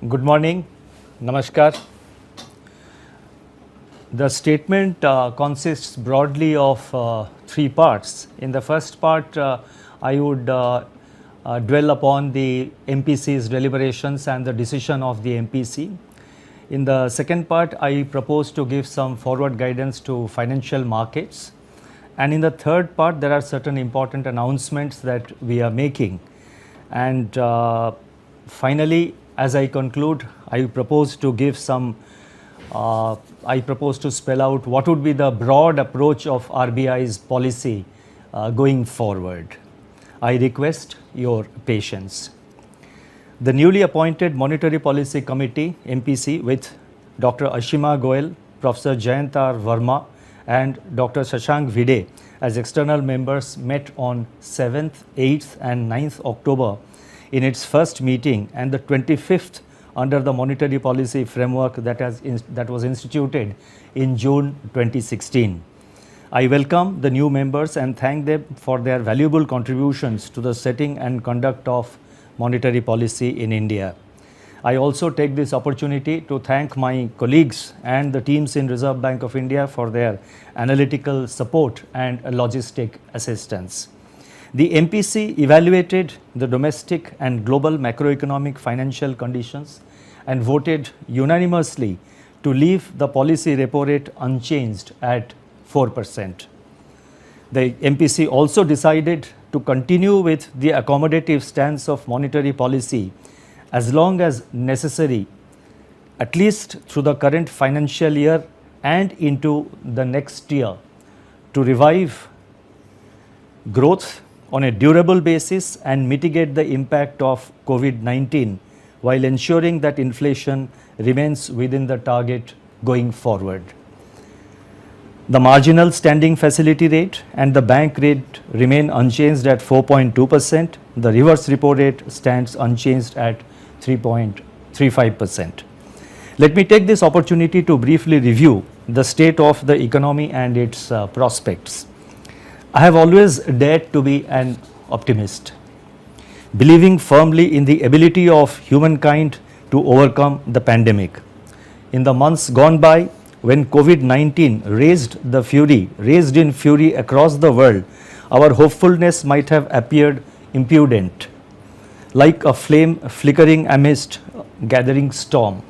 Good morning. Namaskar. The statement consists broadly of three parts. In the first part, I would dwell upon the MPC's deliberations and the decision of the MPC. In the second part, I propose to give some forward guidance to financial markets. And in the third part, there are certain important announcements that we are making. And finally, as I conclude, I propose to give some, I propose to spell out what would be the broad approach of RBI's policy going forward. I request your patience. The newly appointed Monetary Policy Committee, MPC, with Dr. Ashima Goel, Professor Jayant R. Verma, and Dr. Shashank Vide as external members met on 7th, 8th, and 9th October in its first meeting, and the 25th under the monetary policy framework that was instituted in June 2016. I welcome the new members and thank them for their valuable contributions to the setting and conduct of monetary policy in India. I also take this opportunity to thank my colleagues and the teams in Reserve Bank of India for their analytical support and logistic assistance. The MPC evaluated the domestic and global macroeconomic financial conditions and voted unanimously to leave the policy repo rate unchanged at 4%. The MPC also decided to continue with the accommodative stance of monetary policy as long as necessary, at least through the current financial year and into the next year, to revive growth on a durable basis and mitigate the impact of COVID-19 while ensuring that inflation remains within the target going forward. The marginal standing facility rate and the bank rate remain unchanged at 4.2%. The reverse repo rate stands unchanged at 3.35%. Let me take this opportunity to briefly review the state of the economy and its prospects. I have always dared to be an optimist, believing firmly in the ability of humankind to overcome the pandemic. In the months gone by, when COVID-19 raised in fury across the world, our hopefulness might have appeared impudent, like a flame flickering amidst a gathering storm.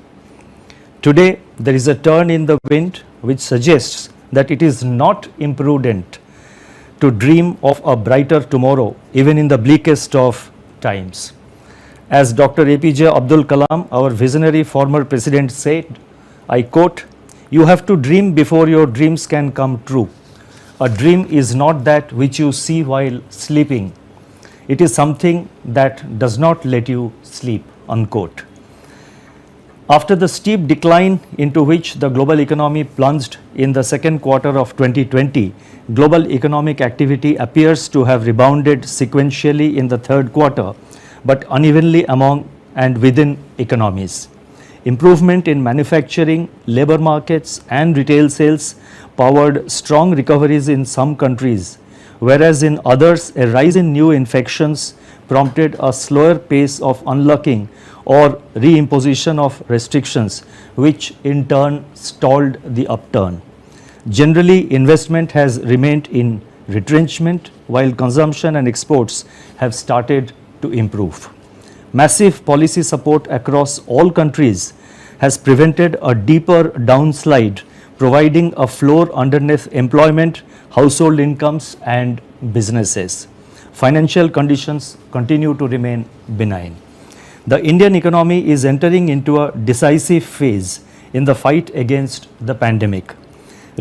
Today, there is a turn in the wind which suggests that it is not imprudent to dream of a brighter tomorrow, even in the bleakest of times. As Dr. APJ Abdul Kalam, our visionary former president, said, I quote, "You have to dream before your dreams can come true. A dream is not that which you see while sleeping. It is something that does not let you sleep," unquote. After the steep decline into which the global economy plunged in the second quarter of 2020, global economic activity appears to have rebounded sequentially in the third quarter, but unevenly among and within economies. Improvement in manufacturing, labor markets, and retail sales powered strong recoveries in some countries, whereas in others, a rise in new infections prompted a slower pace of unlocking or reimposition of restrictions, which in turn stalled the upturn. Generally, investment has remained in retrenchment, while consumption and exports have started to improve. Massive policy support across all countries has prevented a deeper downslide, providing a floor underneath employment, household incomes, and businesses. Financial conditions continue to remain benign. The Indian economy is entering into a decisive phase in the fight against the pandemic.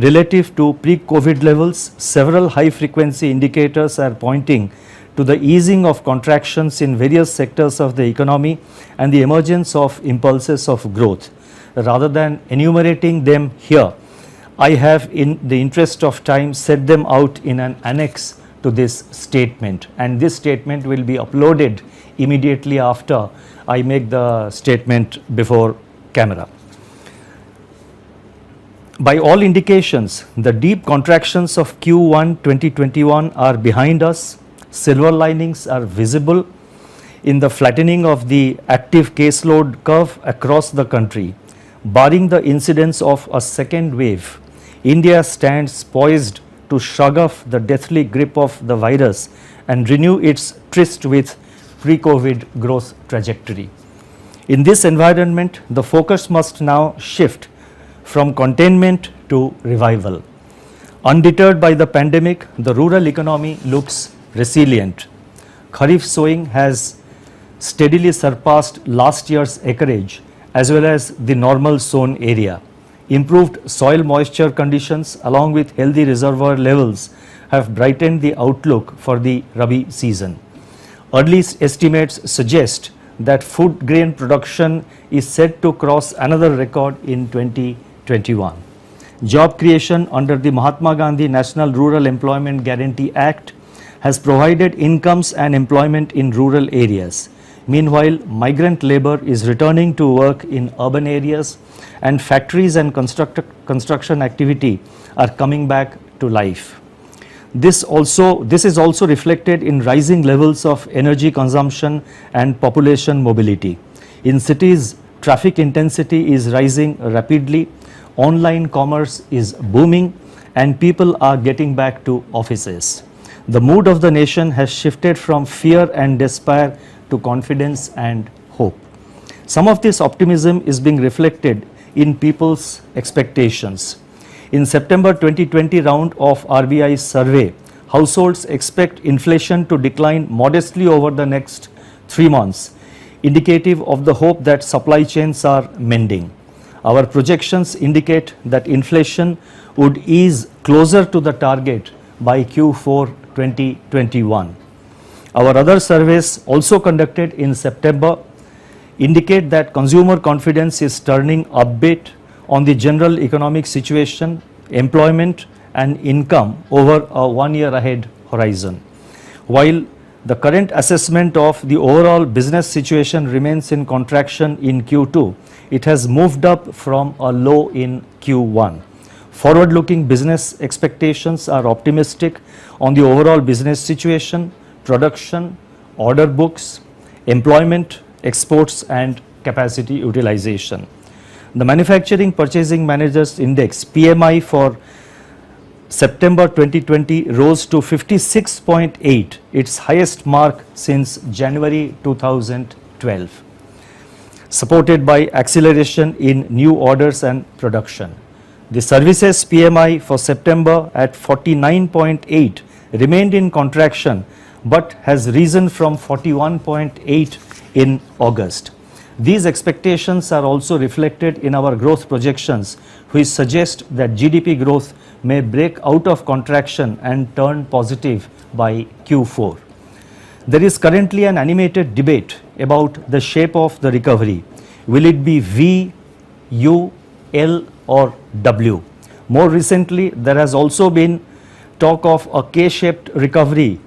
Relative to pre-COVID levels, several high-frequency indicators are pointing to the easing of contractions in various sectors of the economy and the emergence of impulses of growth. Rather than enumerating them here, I have, in the interest of time, set them out in an annex to this statement, and this statement will be uploaded immediately after I make the statement before camera. By all indications, the deep contractions of Q1 2021 are behind us. Silver linings are visible. in the flattening of the active caseload curve across the country. Barring the incidence of a second wave, India stands poised to shrug off the deathly grip of the virus and renew its tryst with pre-COVID growth trajectory. In this environment, the focus must now shift from containment to revival. Undeterred by the pandemic, the rural economy looks resilient. Kharif sowing has steadily surpassed last year's acreage as well as the normal sown area. Improved soil moisture conditions along with healthy reservoir levels have brightened the outlook for the Rabi season. Early estimates suggest that food grain production is set to cross another record in 2021. Job creation under the Mahatma Gandhi National Rural Employment Guarantee Act has provided incomes and employment in rural areas. Meanwhile, migrant labor is returning to work in urban areas and factories and construction activity are coming back to life. This is also reflected in rising levels of energy consumption and population mobility. In cities, traffic intensity is rising rapidly, online commerce is booming, and people are getting back to offices. The mood of the nation has shifted from fear and despair to confidence and hope. Some of this optimism is being reflected in people's expectations. In September 2020 round of RBI's survey, households expect inflation to decline modestly over the next 3 months, indicative of the hope that supply chains are mending. Our projections indicate that inflation would ease closer to the target by Q4 2021. Our other surveys also conducted in September indicate that consumer confidence is turning upbeat on the general economic situation, employment and income over a 1 year ahead horizon. While the current assessment of the overall business situation remains in contraction in Q2, it has moved up from a low in Q1. Forward-looking business expectations are optimistic on the overall business situation, production, order books, employment, exports and capacity utilization. The Manufacturing Purchasing Managers Index PMI for September 2020 rose to 56.8, its highest mark since January 2012, supported by acceleration in new orders and production. The Services PMI for September at 49.8 remained in contraction but has risen from 41.8 in August. These expectations are also reflected in our growth projections, which suggest that GDP growth may break out of contraction and turn positive by Q4. There is currently an animated debate about the shape of the recovery. Will it be V, U, L or W? More recently, there has also been talk of a K-shaped recovery.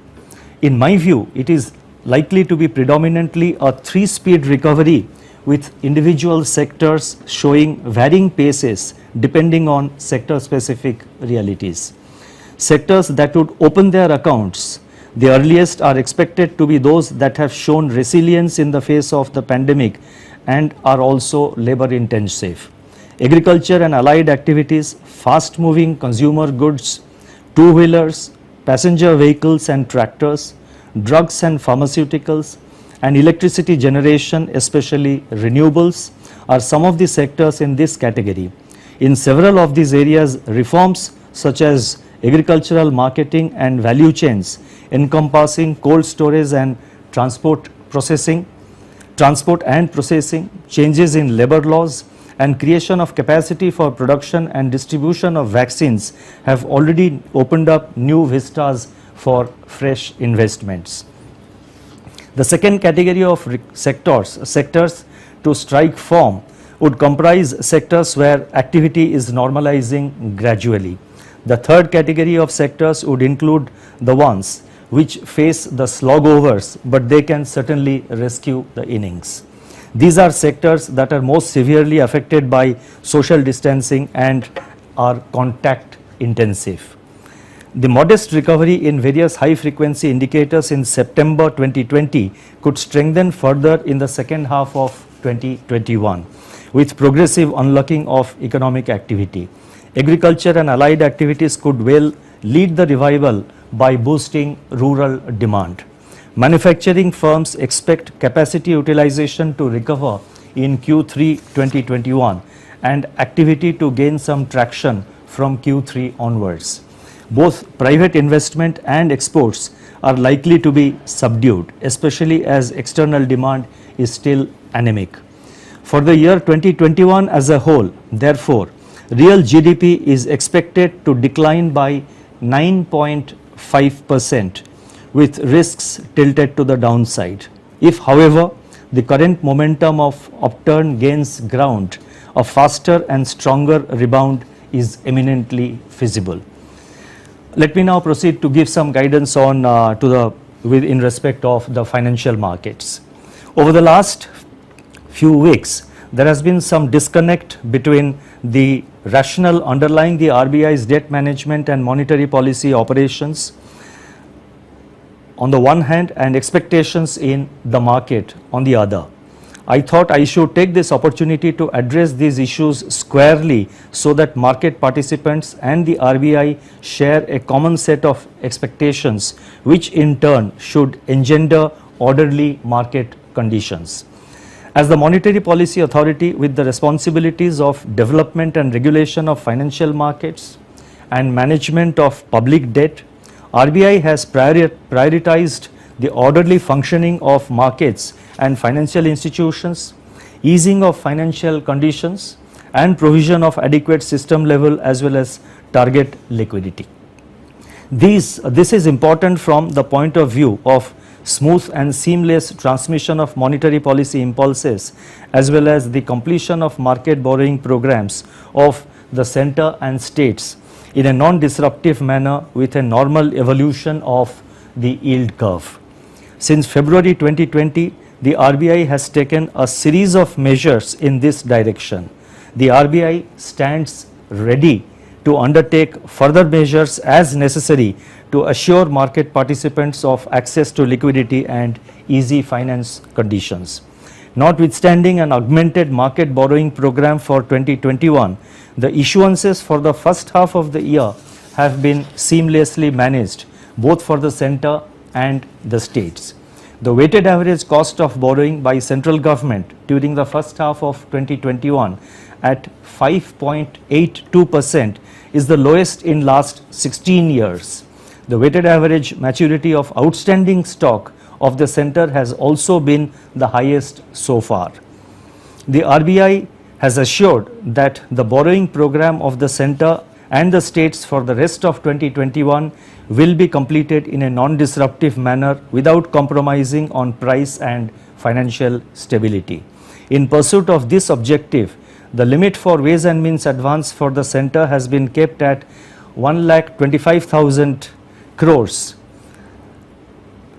In my view, it is likely to be predominantly a 3-speed recovery with individual sectors showing varying paces depending on sector-specific realities. Sectors that would open their accounts the earliest are expected to be those that have shown resilience in the face of the pandemic and are also labor-intensive. Agriculture and allied activities, fast-moving consumer goods, two-wheelers, passenger vehicles and tractors, drugs and pharmaceuticals, and electricity generation, especially renewables, are some of the sectors in this category. In several of these areas, reforms such as agricultural marketing and value chains encompassing cold storage and transport and processing, changes in labor laws, and creation of capacity for production and distribution of vaccines have already opened up new vistas for fresh investments. The second category of sectors to strike firm would comprise sectors where activity is normalizing gradually. The third category of sectors would include the ones which face the slogovers, but they can certainly rescue the innings. These are sectors that are most severely affected by social distancing and are contact intensive. The modest recovery in various high-frequency indicators in September 2020 could strengthen further in the second half of 2021, with progressive unlocking of economic activity. Agriculture and allied activities could well lead the revival by boosting rural demand. Manufacturing firms expect capacity utilization to recover in Q3 2021 and activity to gain some traction from Q3 onwards. Both private investment and exports are likely to be subdued, especially as external demand is still anemic. For the year 2021 as a whole, therefore, real GDP is expected to decline by 9.5%, with risks tilted to the downside. If, however, the current momentum of upturn gains ground, a faster and stronger rebound is eminently feasible. Let me now proceed to give some guidance on in respect of the financial markets. Over the last few weeks, there has been some disconnect between the rationale underlying the RBI's debt management and monetary policy operations on the one hand and expectations in the market on the other. I thought I should take this opportunity to address these issues squarely so that market participants and the RBI share a common set of expectations, which in turn should engender orderly market conditions. As the Monetary Policy Authority with the responsibilities of development and regulation of financial markets and management of public debt, RBI has prioritized the orderly functioning of markets and financial institutions, easing of financial conditions and provision of adequate system level as well as target liquidity. This is important from the point of view of smooth and seamless transmission of monetary policy impulses as well as the completion of market borrowing programs of the center and states in a non-disruptive manner with a normal evolution of the yield curve. Since February 2020, the RBI has taken a series of measures in this direction. The RBI stands ready to undertake further measures as necessary to assure market participants of access to liquidity and easy finance conditions. Notwithstanding an augmented market borrowing program for 2021, the issuances for the first half of the year have been seamlessly managed both for the centre and the states. The weighted average cost of borrowing by central government during the first half of 2021 at 5.82% is the lowest in last 16 years. The weighted average maturity of outstanding stock of the centre has also been the highest so far. The RBI has assured that the borrowing program of the centre and the states for the rest of 2021 will be completed in a non-disruptive manner without compromising on price and financial stability. In pursuit of this objective, the limit for ways and means advance for the centre has been kept at 1,25,000 crores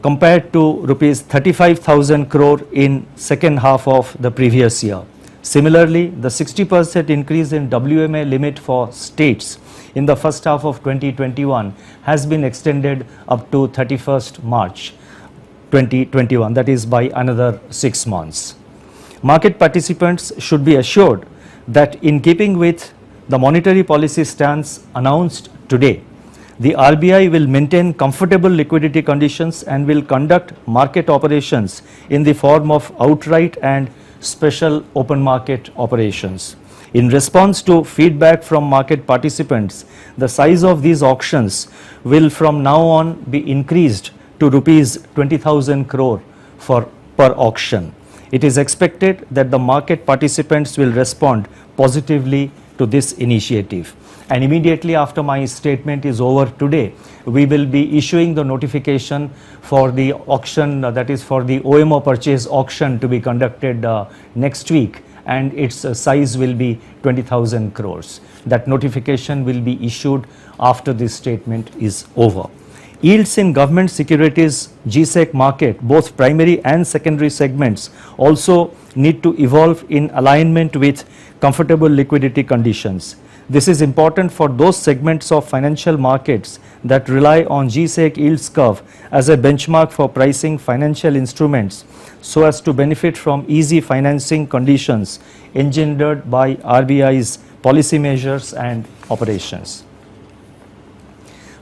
compared to rupees 35,000 crore in second half of the previous year. Similarly, the 60% increase in WMA limit for states in the first half of 2021 has been extended up to 31st March 2021, that is by another 6 months. Market participants should be assured that in keeping with the monetary policy stance announced today, the RBI will maintain comfortable liquidity conditions and will conduct market operations in the form of outright and special open market operations. In response to feedback from market participants, the size of these auctions will from now on be increased to rupees 20,000 crore per auction. It is expected that the market participants will respond positively to this initiative. And immediately after my statement is over today, we will be issuing the notification for the auction, that is for the OMO purchase auction to be conducted next week, and its size will be 20,000 crores. That notification will be issued after this statement is over. Yields in government securities GSEC market, both primary and secondary segments, also need to evolve in alignment with comfortable liquidity conditions. This is important for those segments of financial markets that rely on G-Sec yields curve as a benchmark for pricing financial instruments so as to benefit from easy financing conditions engendered by RBI's policy measures and operations.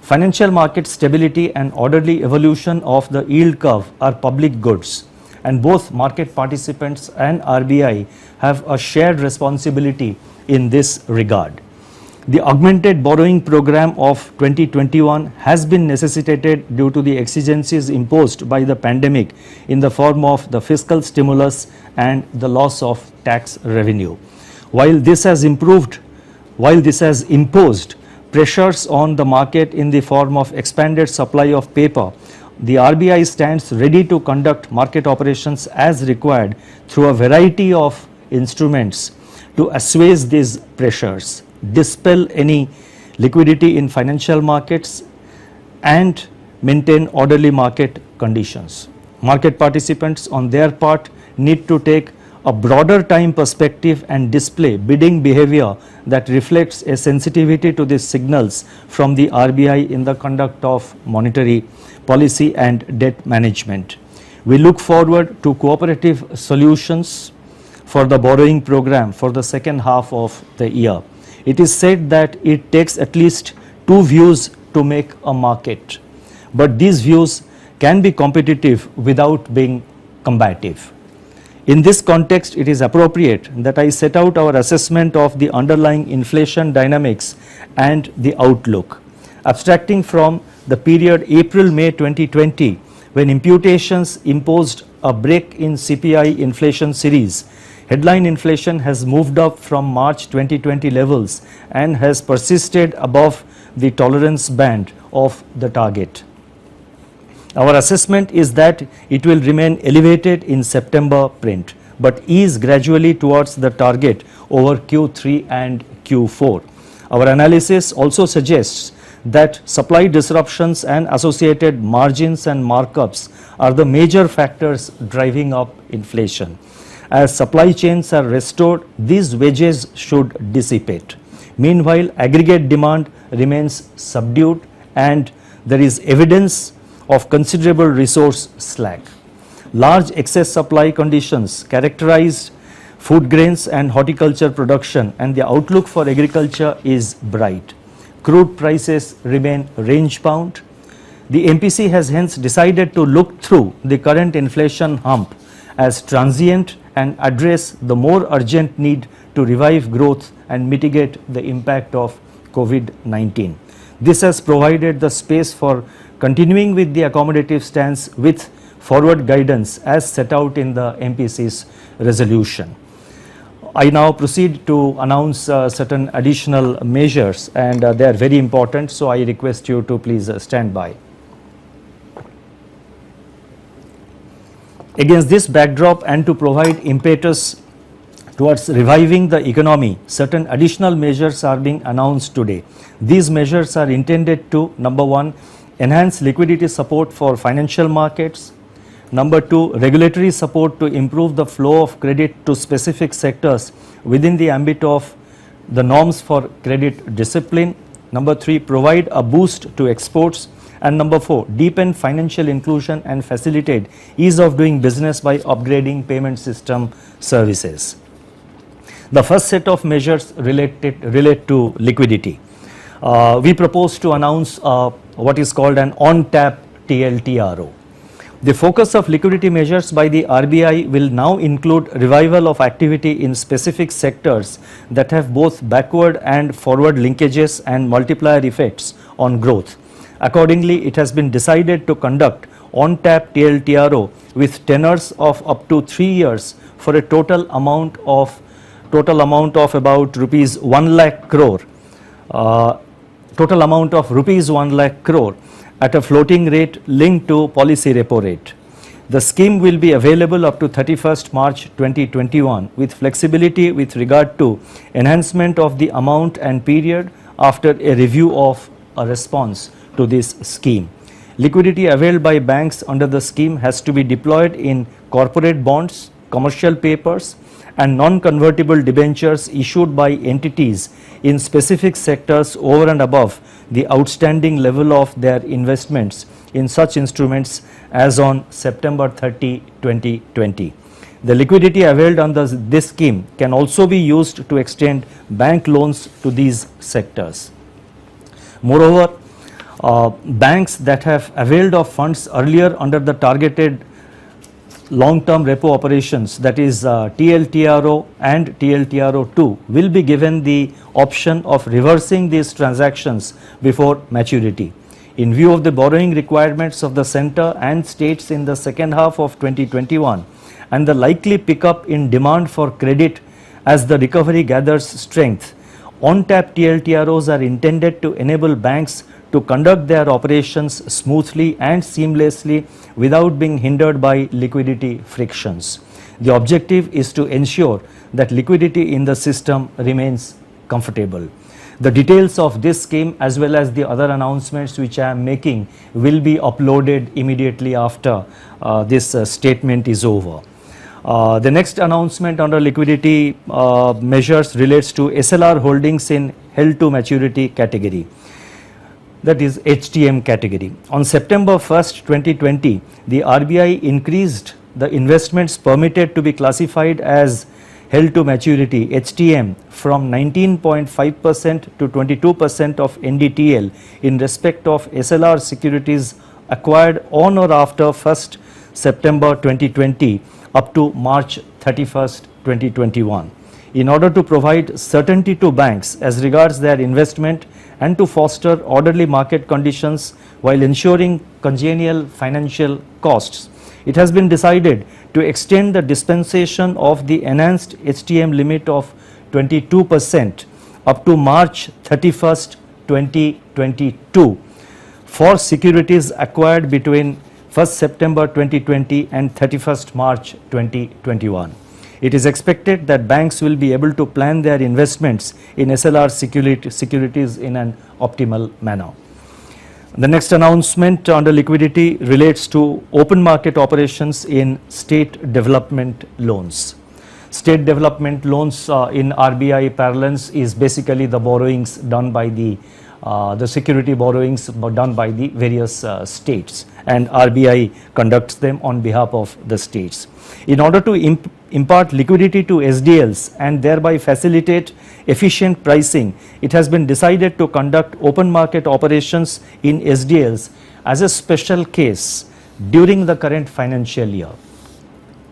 Financial market stability and orderly evolution of the yield curve are public goods, and both market participants and RBI have a shared responsibility in this regard. The augmented borrowing program of 2021 has been necessitated due to the exigencies imposed by the pandemic in the form of the fiscal stimulus and the loss of tax revenue. While this has imposed pressures on the market in the form of expanded supply of paper, the RBI stands ready to conduct market operations as required through a variety of instruments to assuage these pressures, dispel any liquidity in financial markets, and maintain orderly market conditions. Market participants on their part need to take a broader time perspective and display bidding behavior that reflects a sensitivity to these signals from the RBI in the conduct of monetary policy and debt management. We look forward to cooperative solutions for the borrowing program for the second half of the year. It is said that it takes at least two views to make a market, but these views can be competitive without being combative. In this context, it is appropriate that I set out our assessment of the underlying inflation dynamics and the outlook. Abstracting from the period April-May 2020, when imputations imposed a break in CPI inflation series, headline inflation has moved up from March 2020 levels and has persisted above the tolerance band of the target. Our assessment is that it will remain elevated in September print, but ease gradually towards the target over Q3 and Q4. Our analysis also suggests that supply disruptions and associated margins and markups are the major factors driving up inflation. As supply chains are restored, these wedges should dissipate. Meanwhile, aggregate demand remains subdued and there is evidence of considerable resource slack. Large excess supply conditions characterize food grains and horticulture production, and the outlook for agriculture is bright. Crude prices remain range bound. The MPC has hence decided to look through the current inflation hump as transient and address the more urgent need to revive growth and mitigate the impact of COVID-19. This has provided the space for continuing with the accommodative stance with forward guidance as set out in the MPC's resolution. I now proceed to announce certain additional measures, and they are very important, so I request you to please stand by. Against this backdrop and to provide impetus towards reviving the economy, certain additional measures are being announced today. These measures are intended to, number one, enhance liquidity support for financial markets. Number two, regulatory support to improve the flow of credit to specific sectors within the ambit of the norms for credit discipline. Number three, provide a boost to exports. And number four, deepen financial inclusion and facilitate ease of doing business by upgrading payment system services. The first set of measures relate to liquidity. We propose to announce what is called an on-tap TLTRO. The focus of liquidity measures by the RBI will now include revival of activity in specific sectors that have both backward and forward linkages and multiplier effects on growth. Accordingly, it has been decided to conduct on-tap TLTRO with tenors of up to 3 years for a total amount of about rupees 1 lakh crore. Total amount of rupees 1 lakh crore at a floating rate linked to policy repo rate. The scheme will be available up to 31st March 2021 with flexibility with regard to enhancement of the amount and period after a review of a response to this scheme. Liquidity availed by banks under the scheme has to be deployed in corporate bonds, commercial papers and non-convertible debentures issued by entities in specific sectors over and above the outstanding level of their investments in such instruments as on September 30, 2020. The liquidity availed under this scheme can also be used to extend bank loans to these sectors. Moreover, banks that have availed of funds earlier under the targeted long-term repo operations, that is TLTRO and TLTRO2, will be given the option of reversing these transactions before maturity. In view of the borrowing requirements of the center and states in the second half of 2021 and the likely pickup in demand for credit as the recovery gathers strength, on-tap TLTROs are intended to enable banks to conduct their operations smoothly and seamlessly without being hindered by liquidity frictions. The objective is to ensure that liquidity in the system remains comfortable. The details of this scheme as well as the other announcements which I am making will be uploaded immediately after this statement is over. The next announcement under liquidity measures relates to SLR holdings in held to maturity category, that is HTM category. On September 1st, 2020, the RBI increased the investments permitted to be classified as held to maturity HTM from 19.5% to 22% of NDTL in respect of SLR securities acquired on or after 1st September 2020 up to March 31st, 2021. In order to provide certainty to banks as regards their investment and to foster orderly market conditions while ensuring congenial financial costs, it has been decided to extend the dispensation of the enhanced HTM limit of 22% up to March 31st, 2022 for securities acquired between 1st September 2020 and 31st March 2021. It is expected that banks will be able to plan their investments in SLR securities in an optimal manner. The next announcement under liquidity relates to open market operations in state development loans. State development loans in RBI parlance is basically the borrowings done by the security borrowings done by the various states, and RBI conducts them on behalf of the states. In order to impart liquidity to SDLs and thereby facilitate efficient pricing, it has been decided to conduct open market operations in SDLs as a special case during the current financial year.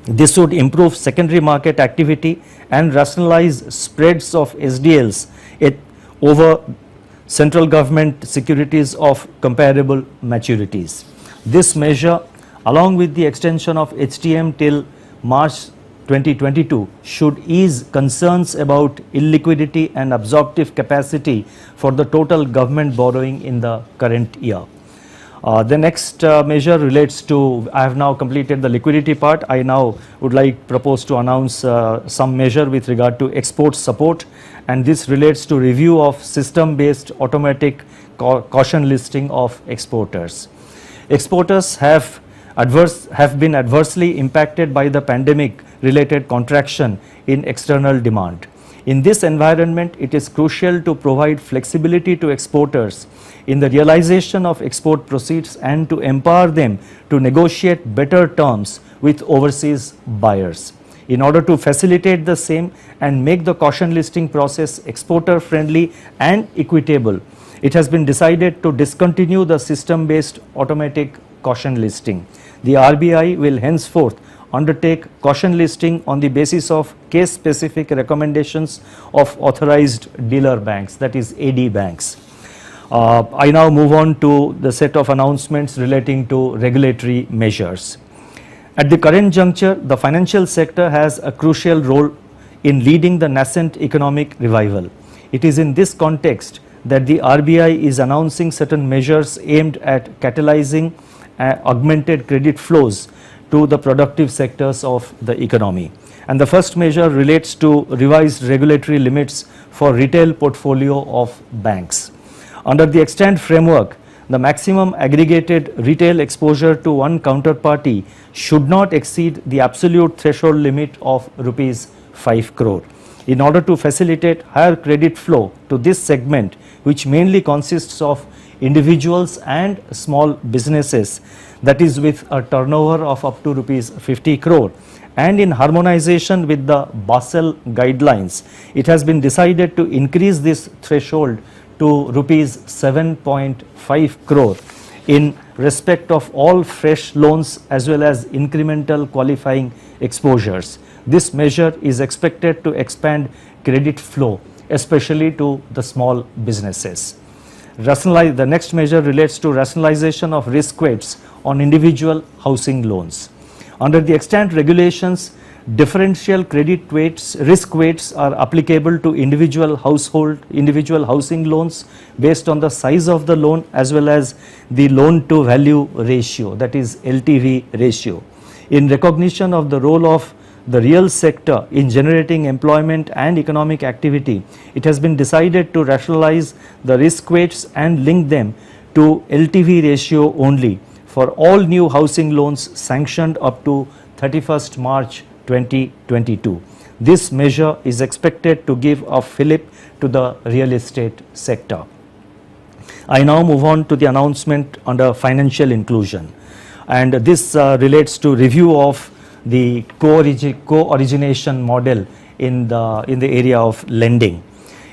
This would improve secondary market activity and rationalize spreads of SDLs over central government securities of comparable maturities. This measure, along with the extension of HTM till March 2022, should ease concerns about illiquidity and absorptive capacity for the total government borrowing in the current year. The next measure relates to, I have now completed the liquidity part. I now would like propose to announce some measure with regard to export support, and this relates to review of system based automatic caution listing of exporters. Exporters have been adversely impacted by the pandemic related contraction in external demand. In this environment, it is crucial to provide flexibility to exporters in the realization of export proceeds and to empower them to negotiate better terms with overseas buyers. In order to facilitate the same and make the caution listing process exporter friendly and equitable, it has been decided to discontinue the system based automatic caution listing. The RBI will henceforth undertake caution listing on the basis of case specific recommendations of authorized dealer banks, that is AD banks. I now move on to the set of announcements relating to regulatory measures. At the current juncture, the financial sector has a crucial role in leading the nascent economic revival. It is in this context that the RBI is announcing certain measures aimed at catalyzing augmented credit flows to the productive sectors of the economy. And the first measure relates to revised regulatory limits for retail portfolio of banks. Under the extant framework, the maximum aggregated retail exposure to one counterparty should not exceed the absolute threshold limit of rupees 5 crore. In order to facilitate higher credit flow to this segment, which mainly consists of individuals and small businesses, that is with a turnover of up to rupees 50 crore, and in harmonization with the Basel guidelines, it has been decided to increase this threshold to rupees 7.5 crore in respect of all fresh loans as well as incremental qualifying exposures. This measure is expected to expand credit flow, especially to the small businesses. The next measure relates to rationalization of risk weights on individual housing loans. Under the extant regulations, differential credit weights, risk weights are applicable to individual housing loans based on the size of the loan as well as the loan to value ratio, that is LTV ratio. In recognition of the role of the real sector in generating employment and economic activity, it has been decided to rationalize the risk weights and link them to LTV ratio only for all new housing loans sanctioned up to 31st March 2022. This measure is expected to give a fillip to the real estate sector. I now move on to the announcement under financial inclusion, and this relates to review of the co-origination model in the area of lending.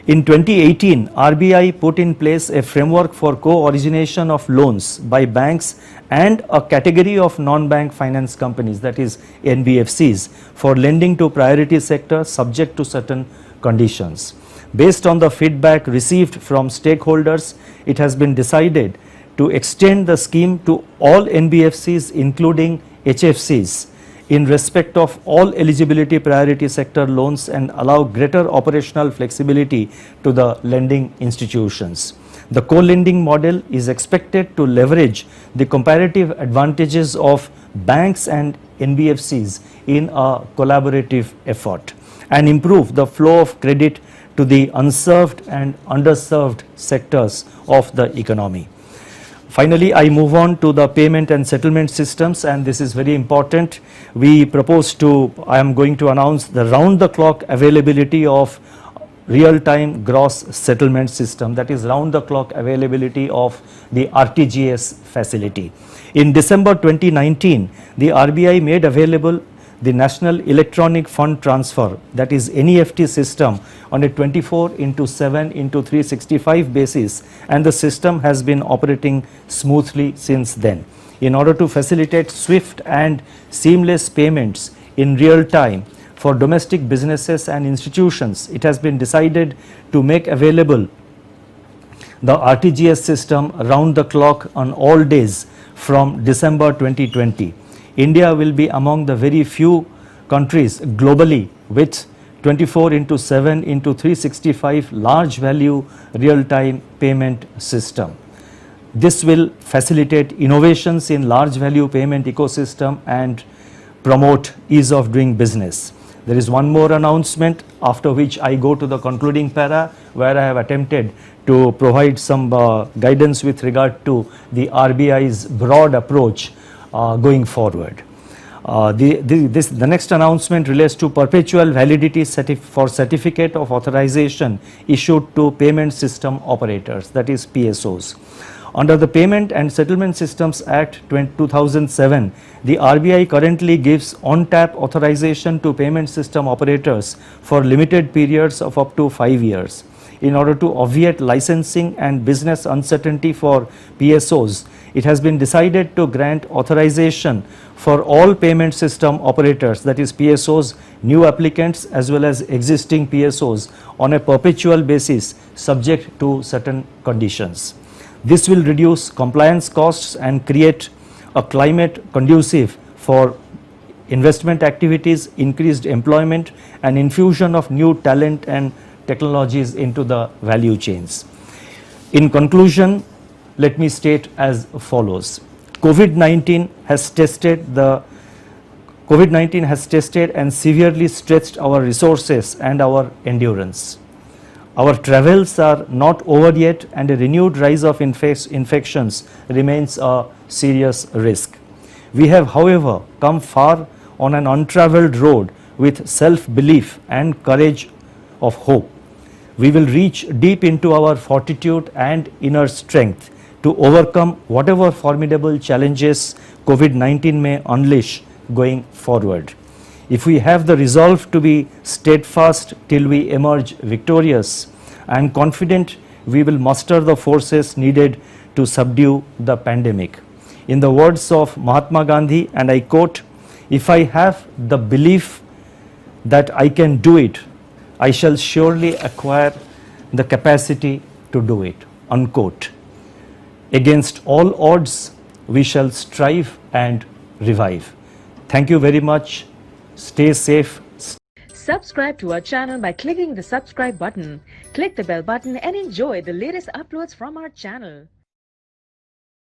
In 2018, RBI put in place a framework for co-origination of loans by banks and a category of non-bank finance companies, that is NBFCs, for lending to priority sector subject to certain conditions. Based on the feedback received from stakeholders, it has been decided to extend the scheme to all NBFCs including HFCs in respect of all eligibility priority sector loans and allow greater operational flexibility to the lending institutions. The co-lending model is expected to leverage the comparative advantages of banks and NBFCs in a collaborative effort and improve the flow of credit to the unserved and underserved sectors of the economy. Finally, I move on to the payment and settlement systems, and this is very important. I am going to announce the round-the-clock availability of real-time gross settlement system, that is round-the-clock availability of the RTGS facility. In December 2019, the RBI made available the National Electronic Fund Transfer, that is NEFT system, on a 24/7/365 basis, and the system has been operating smoothly since then. In order to facilitate swift and seamless payments in real time for domestic businesses and institutions, it has been decided to make available the RTGS system round the clock on all days from December 2020. India will be among the very few countries globally with 24/7/365 large value real-time payment system. This will facilitate innovations in large value payment ecosystem and promote ease of doing business. There is one more announcement, after which I go to the concluding para, where I have attempted to provide some guidance with regard to the RBI's broad approach going forward. The next announcement relates to perpetual validity for certificate of authorization issued to payment system operators, that is PSOs. Under the Payment and Settlement Systems Act 2007, the RBI currently gives on-tap authorization to payment system operators for limited periods of up to 5 years. In order to obviate licensing and business uncertainty for PSOs, it has been decided to grant authorization for all payment system operators, that is PSOs, new applicants as well as existing PSOs, on a perpetual basis subject to certain conditions. This will reduce compliance costs and create a climate conducive for investment activities, increased employment and infusion of new talent and technologies into the value chains. In conclusion, let me state as follows. COVID-19 has tested and severely stretched our resources and our endurance. Our travels are not over yet, and a renewed rise of infections remains a serious risk. We have, however, come far on an untraveled road with self-belief and courage of hope. We will reach deep into our fortitude and inner strength to overcome whatever formidable challenges COVID-19 may unleash going forward. If we have the resolve to be steadfast till we emerge victorious, I am confident we will muster the forces needed to subdue the pandemic. In the words of Mahatma Gandhi, and I quote, "If I have the belief that I can do it, I shall surely acquire the capacity to do it," unquote. Against all odds, we shall strive and revive. Thank you very much. Stay safe. Subscribe to our channel by clicking the subscribe button. Click the bell button and enjoy the latest uploads from our channel.